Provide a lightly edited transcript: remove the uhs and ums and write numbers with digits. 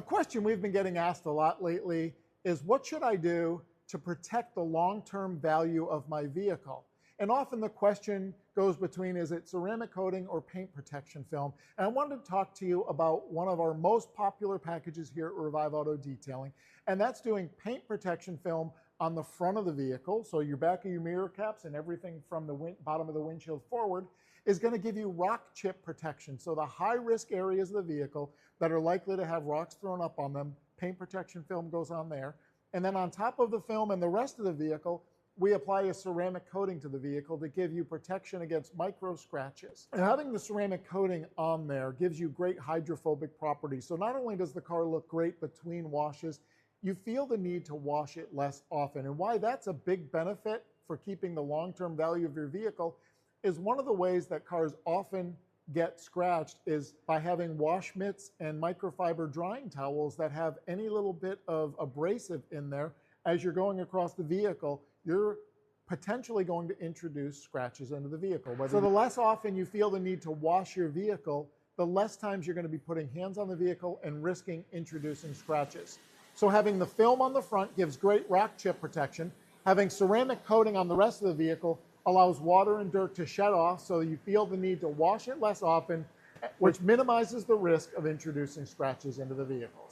A question we've been getting asked a lot lately is what should I do to protect the long-term value of my vehicle? And often the question goes between, is it ceramic coating or paint protection film? And I wanted to talk to you about one of our most popular packages here at Revive Auto Detailing, and that's doing paint protection film on the front of the vehicle. So your back of your mirror caps and everything from the bottom of the windshield forward is going to give you rock chip protection. So the high risk areas of the vehicle that are likely to have rocks thrown up on them, paint protection film goes on there. And then on top of the film and the rest of the vehicle, we apply a ceramic coating to the vehicle to give you protection against micro scratches. And having the ceramic coating on there gives you great hydrophobic properties. So not only does the car look great between washes, you feel the need to wash it less often. And why that's a big benefit for keeping the long-term value of your vehicle is one of the ways that cars often get scratched is by having wash mitts and microfiber drying towels that have any little bit of abrasive in there. As you're going across the vehicle, you're potentially going to introduce scratches into the vehicle. So the less often you feel the need to wash your vehicle, the less times you're going to be putting hands on the vehicle and risking introducing scratches. So having the film on the front gives great rock chip protection. Having ceramic coating on the rest of the vehicle allows water and dirt to shed off so you feel the need to wash it less often, which minimizes the risk of introducing scratches into the vehicle.